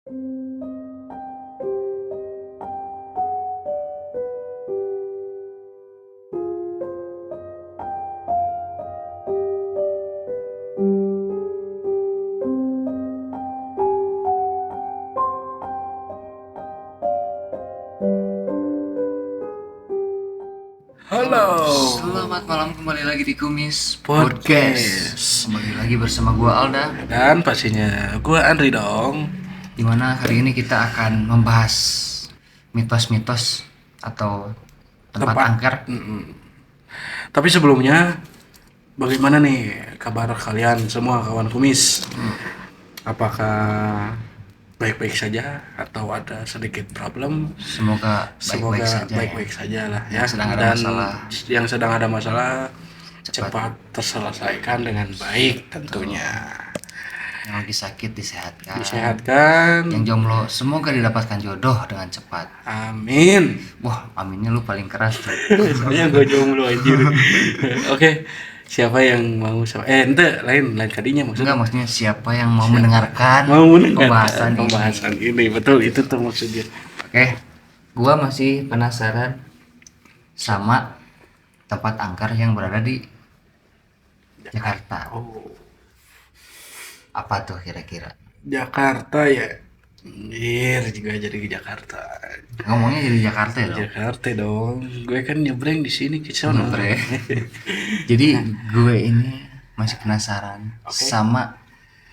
Halo. Selamat malam, kembali lagi di Kumis Podcast. Kembali lagi bersama gua Alda. Dan pastinya gue Andri dong. Dimana hari ini kita akan membahas mitos-mitos atau tempat angker. Tapi sebelumnya, bagaimana nih kabar kalian semua kawan kumis? Apakah baik-baik saja atau ada sedikit problem? Semoga baik-baik Semoga saja baik-baik ya. saja lah ya. Yang sedang ada Dan masalah. yang sedang ada masalah Cepat. cepat terselesaikan dengan baik tentunya. Yang lagi sakit disehatkan. Disehatkan. Yang jomblo semoga didapatkan jodoh dengan cepat. Amin. Wah, aminnya lu paling keras tuh. Soalnya gue jomblo anjir. Oke, siapa yang mau ente lain kadinya Enggak, maksudnya. maksudnya siapa yang mau mendengarkan Mau mendengarkan pembahasan ini. ini. Betul, itu tuh maksudnya. Oke, gua masih penasaran sama tempat angker yang berada di Jakarta. Oh, Apa tuh kira-kira? Jakarta ya. Anjir, juga jadi ke Jakarta. Ngomongnya jadi Jakarta ya dong? Jakarta dong. Gue kan nyebrang di sini ke sana. Nyebrang. Jadi gue ini masih penasaran Oke. sama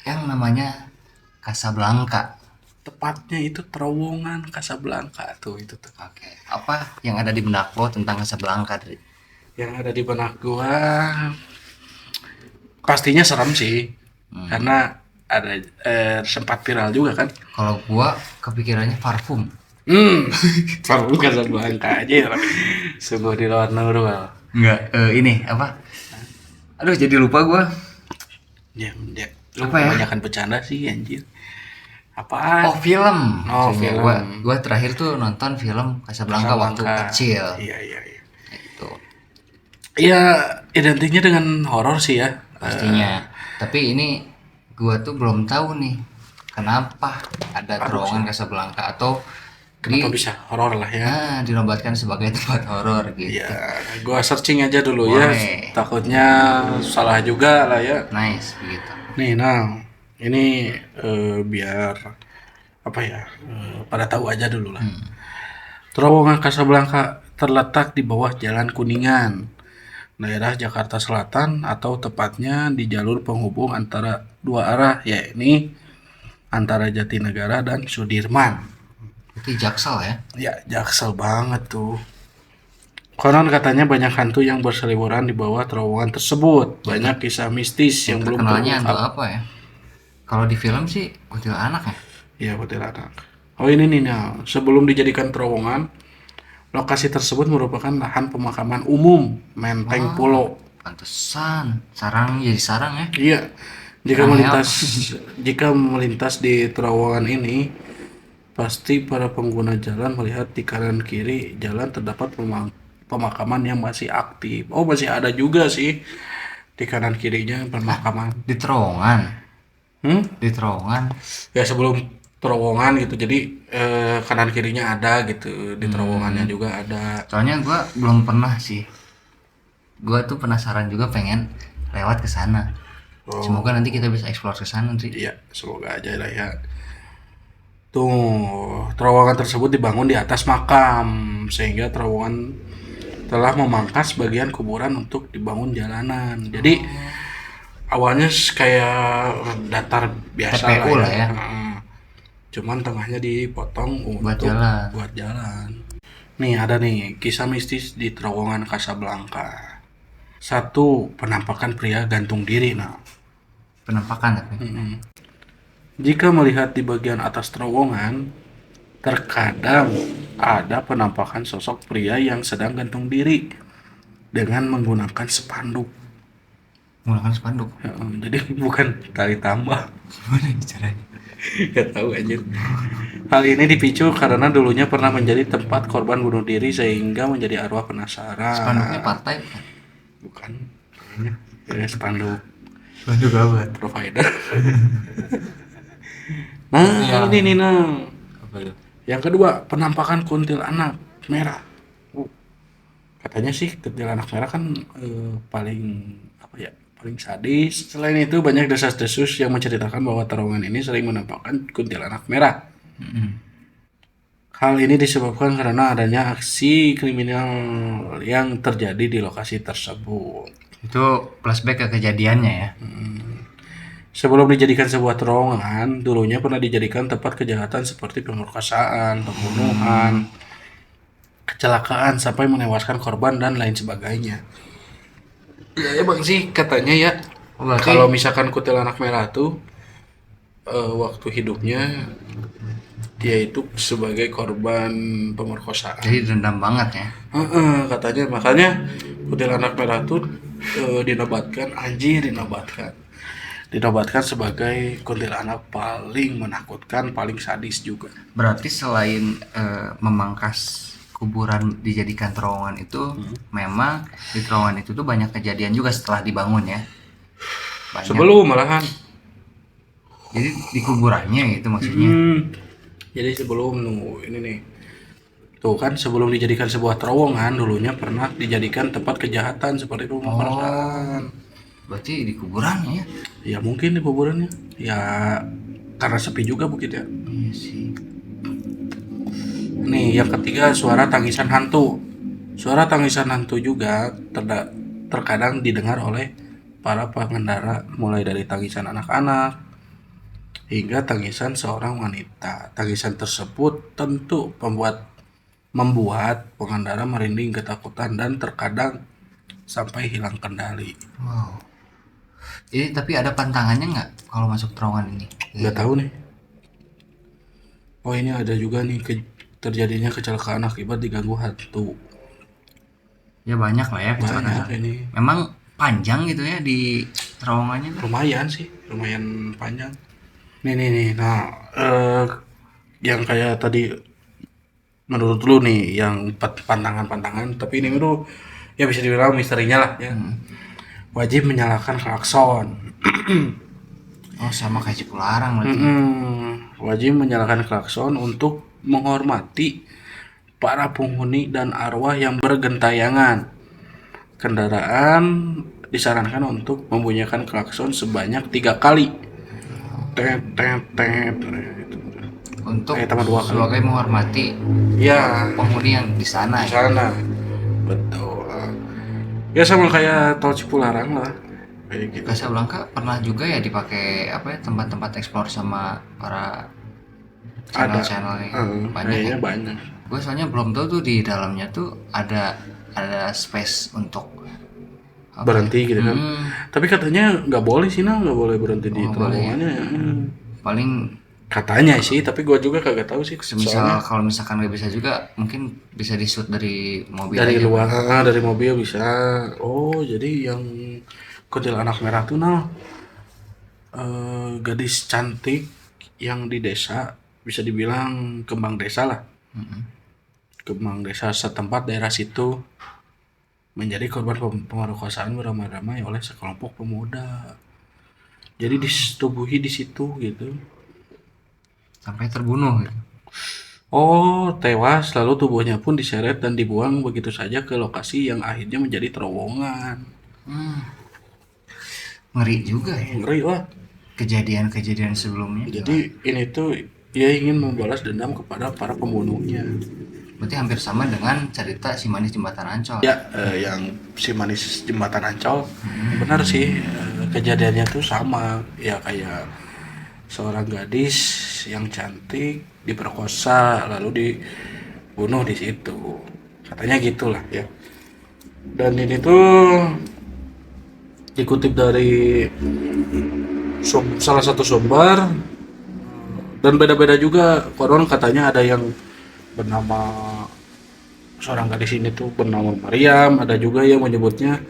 yang namanya Casablanca. Tepatnya itu terowongan Casablanca tuh itu tuh. Oke, apa yang ada di benak lo tentang Casablanca, Dri? Yang ada di benak gua pastinya serem sih. Karena ada sempat viral juga kan. Kalau gua kepikirannya parfum. Parfum Casablanca aja ya. Sungguh di luar normal. Enggak, ini apa? Aduh, jadi lupa gua. Ya, lu Apa ya? kebanyakan bercanda sih anjir. Apaan? Oh, film. Oh, Maksudnya film. gua terakhir tuh nonton film Casablanca waktu kecil. Iya. Gitu. Ya, identiknya dengan horor sih ya. Pastinya. Tapi ini gua tuh belum tahu nih kenapa ada terowongan Casablanca atau Kenapa bisa horor lah ya? dinobatkan sebagai tempat horor gitu. Ya, gua searching aja dulu Boleh. ya. Takutnya salah juga lah ya. Nice begitu. Nih, nah, ini biar apa ya? Pada tahu aja dulu lah. Terowongan Casablanca terletak di bawah Jalan Kuningan, daerah Jakarta Selatan atau tepatnya di jalur penghubung antara dua arah, yakni antara Jatinegara dan Sudirman. Itu Jaksel ya. Ya, jaksel banget tuh. Konon katanya banyak hantu yang berseliweran di bawah terowongan tersebut. Banyak kisah mistis yang belum Terkenalnya hantu terungkap. apa ya? Kalau di film sih kuntilanak ya. Iya, kuntilanak. Oh ini nih, nah, sebelum dijadikan terowongan, lokasi tersebut merupakan lahan pemakaman umum Menteng Pulo. Pantesan sarang jadi sarang ya. Iya, jika Sarang melintas di terowongan ini, pasti para pengguna jalan melihat di kanan kiri jalan terdapat pemakaman yang masih aktif. Oh, masih ada juga sih di kanan kirinya pemakaman. Di terowongan. Hmm? Di terowongan. Ya sebelum terowongan gitu. Jadi kanan kirinya ada gitu, di terowongannya juga ada. Soalnya gua belum pernah sih. Gua tuh penasaran juga pengen lewat ke sana. Oh. Semoga nanti kita bisa explore ke sana, Dri. Iya, semoga aja lah ya. Tuh, terowongan tersebut dibangun di atas makam sehingga terowongan telah memangkas bagian kuburan untuk dibangun jalanan. Jadi awalnya kayak datar biasa TPU lah ya. Heeh. Cuman tengahnya dipotong Buat untuk jalan. buat jalan. Nih ada nih kisah mistis di terowongan Casablanca. 1. Penampakan pria gantung diri. Nah, Penampakan tapi. jika melihat di bagian atas terowongan, terkadang ada penampakan sosok pria yang sedang gantung diri dengan menggunakan spanduk. Menggunakan spanduk. Jadi bukan tali tambah. Gimana ini caranya? Gak tahu anjir. Hal ini dipicu karena dulunya pernah menjadi tempat korban bunuh diri sehingga menjadi arwah penasaran. Spanduknya partai kan? Bukan. Kayaknya spanduk Spanduk apa? provider. Nah, Iya. ini nih nah. Apa tuh? Yang kedua, penampakan kuntilanak merah. Oh, katanya sih kuntilanak merah kan paling apa ya? Paling sadis. Selain itu banyak desas-desus yang menceritakan bahwa terowongan ini sering menampakkan kuntilanak merah. Mm-mm. Hal ini disebabkan karena adanya aksi kriminal yang terjadi di lokasi tersebut. Itu flashback ke kejadiannya ya. Sebelum dijadikan sebuah terowongan, dulunya pernah dijadikan tempat kejahatan seperti pemerkosaan, pembunuhan, kecelakaan sampai menewaskan korban dan lain sebagainya. Ya bang sih katanya ya, Oh, berarti kalau misalkan kuntilanak merah tuh waktu hidupnya dia itu sebagai korban pemerkosaan. jadi dendam banget ya. Katanya makanya kuntilanak merah tuh dinobatkan anjir dinobatkan sebagai kuntilanak paling menakutkan, paling sadis juga. Berarti selain memangkas kuburan dijadikan terowongan itu, memang di terowongan itu tuh banyak kejadian juga setelah dibangun ya. Banyak. Sebelum malahan. Jadi di kuburannya gitu maksudnya. Jadi sebelum ini nih. Tuh kan sebelum dijadikan sebuah terowongan dulunya pernah dijadikan tempat kejahatan seperti pemerkosaan. Berarti di kuburannya ya. Ya mungkin di kuburannya. Ya karena sepi juga mungkin ya. Iya sih. Nih yang ketiga suara tangisan hantu. Suara tangisan hantu juga terkadang didengar oleh para pengendara mulai dari tangisan anak-anak hingga tangisan seorang wanita. Tangisan tersebut tentu membuat pengendara merinding ketakutan dan terkadang sampai hilang kendali. Wow. Jadi tapi ada pantangannya nggak kalau masuk terowongan ini? Nggak tahu nih. Oh ini ada juga nih terjadinya kecelakaan akibat diganggu hantu. Ya banyak lah ya kecelakaan. Banyak ini. Memang panjang gitu ya di terowongannya tuh. Lumayan sih, lumayan panjang. Nih. Nah, yang kayak tadi menurut lu nih yang pantangan-pantangan, tapi ini itu ya bisa dibilang misterinya lah ya. Wajib menyalakan klakson. Oh sama kayak Cipularang berarti. Wajib menyalakan klakson untuk menghormati para penghuni dan arwah yang bergentayangan. Kendaraan disarankan untuk membunyikan klakson sebanyak 3 kali. Tet tet tet. Untuk Tambah 2 kali. sebagai menghormati Ya, penghuni yang di sana. di sana. Betul. Ya sama kayak tol Cipularang lah. Kayak gitu. Casablanca pernah juga ya dipakai apa ya tempat-tempat eksplor sama para Ada. channel-channel yang banyak ya. Kayaknya banyak. Gue soalnya belum tahu tuh di dalamnya tuh ada space untuk apa Berhenti ya? gitu kan. Tapi katanya nggak boleh sih nggak boleh berhenti di Oh, boleh ya. terowongannya. Paling Katanya sih, tapi gua juga kagak tahu sih. semisal kalau misalkan nggak bisa juga mungkin bisa di shoot dari mobil Dari aja. luar, dari mobil bisa. Oh, jadi yang kuntilanak merah tuh gadis cantik yang di desa, bisa dibilang kembang desa lah. Kembang desa setempat daerah situ menjadi korban pemerkosaan beramai-ramai oleh sekelompok pemuda. Jadi disetubuhi di situ gitu. Sampai terbunuh gitu. Oh, tewas lalu tubuhnya pun diseret dan dibuang begitu saja ke lokasi yang akhirnya menjadi terowongan. Ngeri juga ya Ngeri lah. kejadian-kejadian sebelumnya. Jadi ini tuh dia ingin membalas dendam kepada para pembunuhnya. Berarti hampir sama dengan cerita si manis jembatan Ancol. Ya, yang si manis jembatan Ancol, benar sih kejadiannya tuh sama. Ya kayak seorang gadis yang cantik diperkosa lalu dibunuh di situ. Katanya gitulah ya. Dan ini tuh dikutip dari salah satu sumber dan beda-beda juga. Konon katanya ada yang bernama seorang gadis ini tuh bernama Mariam, ada juga yang menyebutnya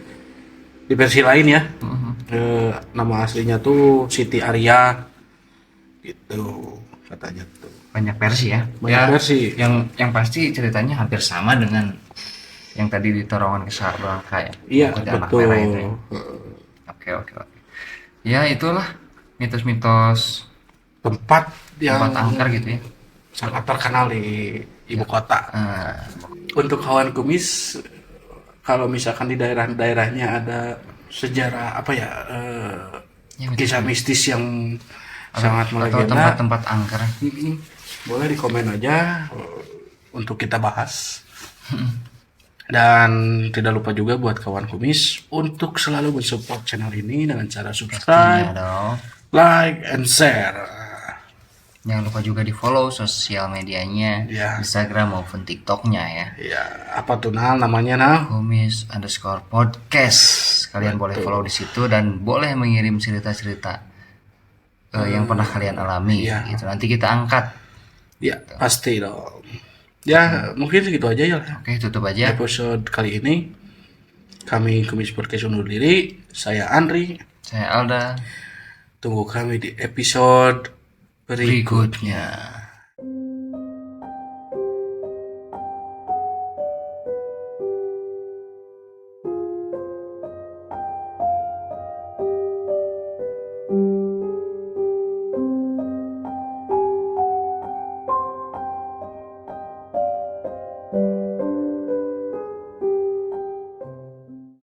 di versi lain ya. Nama aslinya tuh Siti Arya gitu katanya tuh. Banyak versi ya. Banyak versi. Yang pasti ceritanya hampir sama dengan yang tadi di terowongan Casablanca ya. Iya, Yang anak betul. merah itu ya. Oke. Ya itulah mitos-mitos tempat yang tempat angker gitu ya. sangat terkenal di ibu kota. Eh, Untuk kawan kumis, kalau misalkan di daerah-daerahnya ada sejarah apa ya, ya, betul. kisah mistis yang sangat Atau melegenda, tempat-tempat angker. boleh di komen aja untuk kita bahas. Dan tidak lupa juga buat kawan kumis untuk selalu mensupport channel ini dengan cara Pastinya subscribe, dong. like, and share. Jangan lupa juga di follow sosial medianya, Ya. Instagram maupun TikToknya ya. Ya, apa tuh Nal namanya Nal? Kumis_podcast. Kalian boleh follow di situ dan boleh mengirim cerita-cerita yang pernah kalian alami. Iya. Gitu. Nanti kita angkat. Ya, pasti dong. Ya, mungkin segitu aja ya. Oke, tutup aja. Episode kali ini kami Kumis Podcast undur diri. Saya Andri. Saya Alda. Tunggu kami di episode berikutnya. Berikutnya.